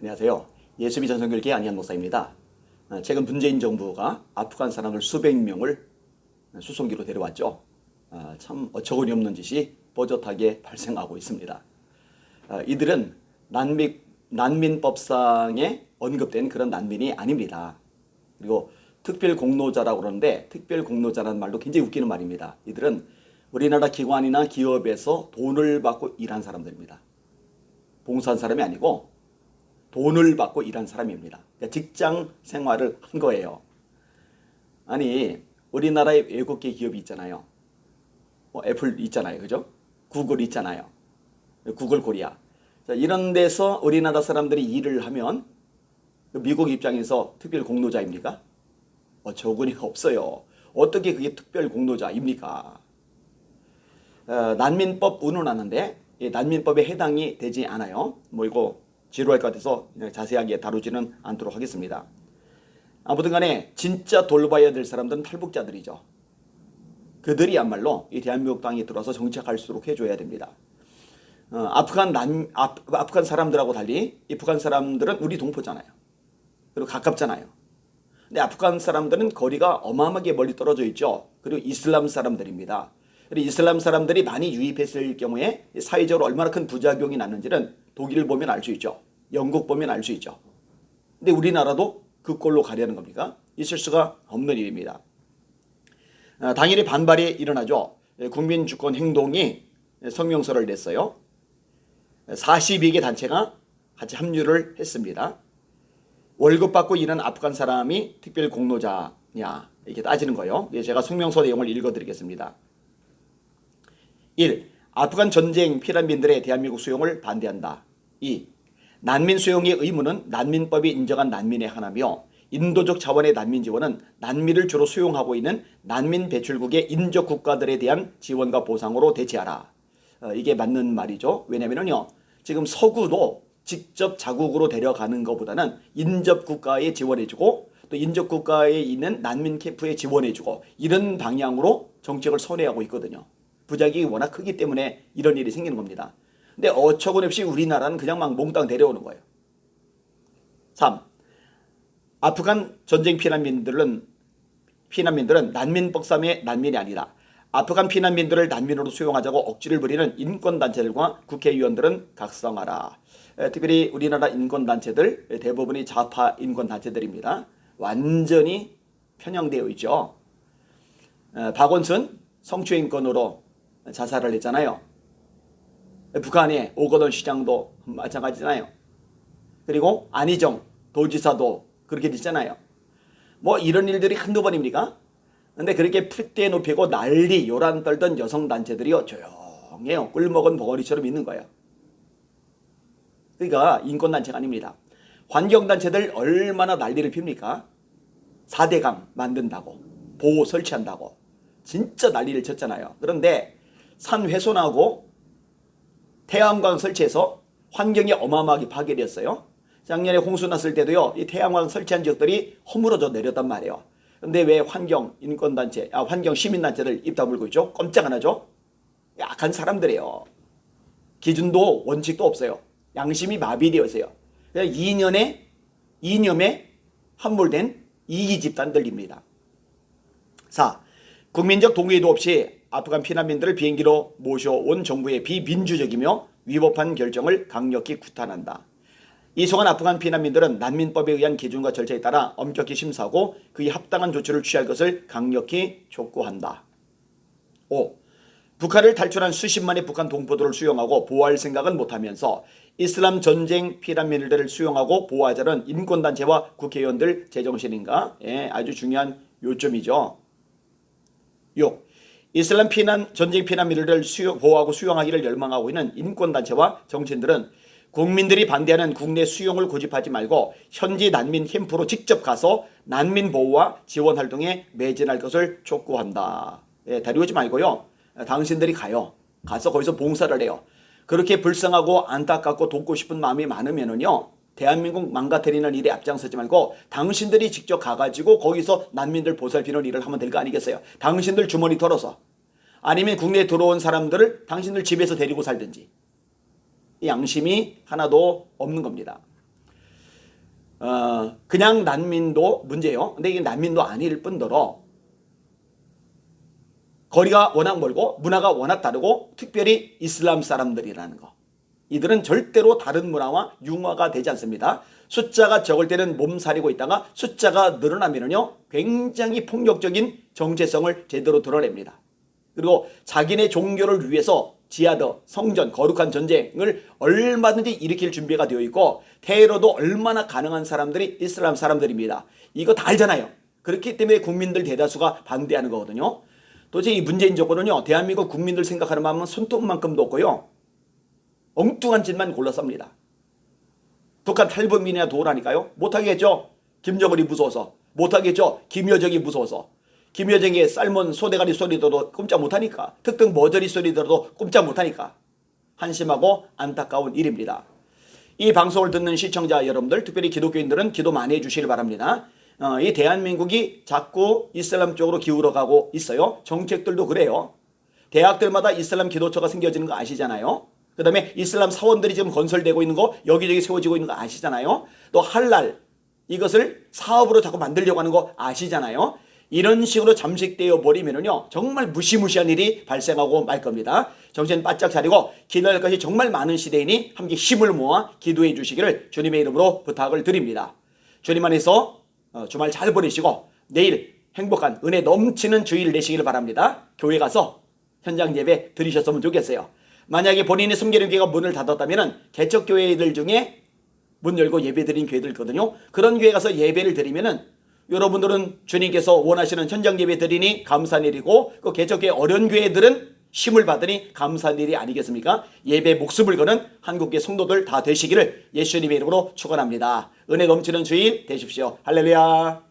안녕하세요. 예수비 전성교회 안희한 목사입니다. 최근 문재인 정부가 아프간 사람을 수백 명을 수송기로 데려왔죠. 참 어처구니 없는 짓이 뽀젓하게 발생하고 있습니다. 이들은 난민법상에 언급된 그런 난민이 아닙니다. 그리고 특별공로자라고 그러는데 특별공로자라는 말도 굉장히 웃기는 말입니다. 이들은 우리나라 기관이나 기업에서 돈을 받고 일한 사람들입니다. 봉사한 사람이 아니고 돈을 받고 일한 사람입니다. 그러니까 직장 생활을 한 거예요. 아니 우리나라에 외국계 기업이 있잖아요. 애플 있잖아요. 그죠? 구글 있잖아요. 구글 코리아. 자, 이런 데서 우리나라 사람들이 일을 하면 미국 입장에서 특별 공로자입니까? 어처구니가 없어요. 어떻게 그게 특별 공로자입니까? 난민법 운운하는데 이 난민법에 해당이 되지 않아요. 이거 지루할 것 같아서 그냥 자세하게 다루지는 않도록 하겠습니다. 아무튼 간에 진짜 돌봐야 될 사람들은 탈북자들이죠. 그들이야말로 이 대한민국 땅에 들어와서 정착할 수 있도록 해줘야 됩니다. 아프간 사람들하고 달리 이 북한 사람들은 우리 동포잖아요. 그리고 가깝잖아요. 근데 아프간 사람들은 거리가 어마어마하게 멀리 떨어져 있죠. 그리고 이슬람 사람들입니다. 그리고 이슬람 사람들이 많이 유입했을 경우에 사회적으로 얼마나 큰 부작용이 났는지는 독일 보면 알 수 있죠. 영국 보면 알 수 있죠. 근데 우리나라도 그 꼴로 가려는 겁니까? 있을 수가 없는 일입니다. 당일에 반발이 일어나죠. 국민주권행동이 성명서를 냈어요. 42개 단체가 같이 합류를 했습니다. 월급 받고 일하는 아프간 사람이 특별 공로자냐 이렇게 따지는 거예요. 제가 성명서 내용을 읽어드리겠습니다. 1. 아프간 전쟁 피난민들의 대한민국 수용을 반대한다. 2. 난민 수용의 의무는 난민법이 인정한 난민의 하나며 인도적 차원의 난민 지원은 난민을 주로 수용하고 있는 난민 배출국의 인접 국가들에 대한 지원과 보상으로 대체하라. 이게 맞는 말이죠. 왜냐면요. 지금 서구도 직접 자국으로 데려가는 것보다는 인접 국가에 지원해주고 또 인접 국가에 있는 난민 캠프에 지원해주고 이런 방향으로 정책을 선회하고 있거든요. 부작용이 워낙 크기 때문에 이런 일이 생기는 겁니다. 근데 어처구니없이 우리나라는 그냥 막 몽땅 데려오는 거예요. 3. 아프간 전쟁 피난민들은 난민법상의 난민이 아니다. 아프간 피난민들을 난민으로 수용하자고 억지를 부리는 인권단체들과 국회의원들은 각성하라. 특별히 우리나라 인권단체들 대부분이 좌파 인권단체들입니다. 완전히 편향되어 있죠. 박원순 성추행건으로 자살을 했잖아요. 북한의 오거돈 시장도 마찬가지잖아요. 그리고 안희정 도지사도 그렇게 됐잖아요. 이런 일들이 한두 번입니까? 근데 그렇게 핏대 높이고 난리 요란 떨던 여성단체들이요 조용해요. 꿀먹은 버거리처럼 있는 거예요. 그러니까 인권단체가 아닙니다. 환경단체들 얼마나 난리를 핍니까? 4대강 만든다고 보호 설치한다고 진짜 난리를 쳤잖아요. 그런데 산 훼손하고 태양광 설치해서 환경이 어마어마하게 파괴되었어요. 작년에 홍수 났을 때도요. 이 태양광 설치한 지역들이 허물어져 내렸단 말이에요. 근데 왜 환경 인권단체, 환경 시민단체들 입 다물고 있죠? 꼼짝 안 하죠? 약한 사람들이에요. 기준도 원칙도 없어요. 양심이 마비되어 있어요. 이념에 함몰된 이기 집단들입니다. 4. 국민적 동의도 없이 아프간 피난민들을 비행기로 모셔온 정부의 비민주적이며 위법한 결정을 강력히 구탄한다. 이송한 아프간 피난민들은 난민법에 의한 기준과 절차에 따라 엄격히 심사하고 그에 합당한 조치를 취할 것을 강력히 촉구한다. 5. 북한을 탈출한 수십만의 북한 동포들을 수용하고 보호할 생각은 못하면서 이슬람 전쟁 피난민들을 수용하고 보호하자는 인권단체와 국회의원들 제정신인가? 아주 중요한 요점이죠. 6. 이슬람 전쟁 피난민들을 보호하고 수용하기를 열망하고 있는 인권단체와 정치인들은 국민들이 반대하는 국내 수용을 고집하지 말고 현지 난민 캠프로 직접 가서 난민 보호와 지원 활동에 매진할 것을 촉구한다. 데려오지 말고요. 당신들이 가서 거기서 봉사를 해요. 그렇게 불쌍하고 안타깝고 돕고 싶은 마음이 많으면은요. 대한민국 망가뜨리는 일에 앞장서지 말고 당신들이 직접 가가지고 거기서 난민들 보살피는 일을 하면 될 거 아니겠어요? 당신들 주머니 털어서 아니면 국내에 들어온 사람들을 당신들 집에서 데리고 살든지 이 양심이 하나도 없는 겁니다. 그냥 난민도 문제예요. 근데 이게 난민도 아닐 뿐더러 거리가 워낙 멀고 문화가 워낙 다르고 특별히 이슬람 사람들이라는 거. 이들은 절대로 다른 문화와 융화가 되지 않습니다. 숫자가 적을 때는 몸살이고 있다가 숫자가 늘어나면요 굉장히 폭력적인 정체성을 제대로 드러냅니다. 그리고 자기네 종교를 위해서 지하드, 성전, 거룩한 전쟁을 얼마든지 일으킬 준비가 되어 있고 테러도 얼마나 가능한 사람들이 이슬람 사람들입니다. 이거 다 알잖아요. 그렇기 때문에 국민들 대다수가 반대하는 거거든요. 도대체 이 문재인 정권은요 대한민국 국민들 생각하는 마음은 손톱만큼도 없고요 엉뚱한 짓만 골라서 합니다. 북한 탈북민이나 도우라니까요. 못하겠죠. 김정은이 무서워서. 못하겠죠. 김여정이 무서워서. 김여정의 삶은 소대가리 소리 들어도 꼼짝 못하니까. 특등 머저리 소리 들어도 꼼짝 못하니까. 한심하고 안타까운 일입니다. 이 방송을 듣는 시청자 여러분들, 특별히 기독교인들은 기도 많이 해주시길 바랍니다. 이 대한민국이 자꾸 이슬람 쪽으로 기울어가고 있어요. 정책들도 그래요. 대학들마다 이슬람 기도처가 생겨지는 거 아시잖아요. 그 다음에 이슬람 사원들이 지금 건설되고 있는 거 여기저기 세워지고 있는 거 아시잖아요. 또 할랄 이것을 사업으로 자꾸 만들려고 하는 거 아시잖아요. 이런 식으로 잠식되어 버리면은요 정말 무시무시한 일이 발생하고 말 겁니다. 정신 바짝 차리고 기도할 것이 정말 많은 시대이니 함께 힘을 모아 기도해 주시기를 주님의 이름으로 부탁을 드립니다. 주님 안에서 주말 잘 보내시고 내일 행복한 은혜 넘치는 주일 내시길 바랍니다. 교회 가서 현장 예배 드리셨으면 좋겠어요. 만약에 본인이 섬기는 교회가 문을 닫았다면 개척교회들 중에 문 열고 예배 드린 교회들 있거든요. 그런 교회 가서 예배를 드리면은 여러분들은 주님께서 원하시는 현장 예배 드리니 감사한 일이고 그 개척교회 어려운 교회들은 힘을 받으니 감사한 일이 아니겠습니까? 예배 목숨을 거는 한국교회 성도들 다 되시기를 예수님의 이름으로 축원합니다. 은혜 넘치는 주일 되십시오. 할렐루야.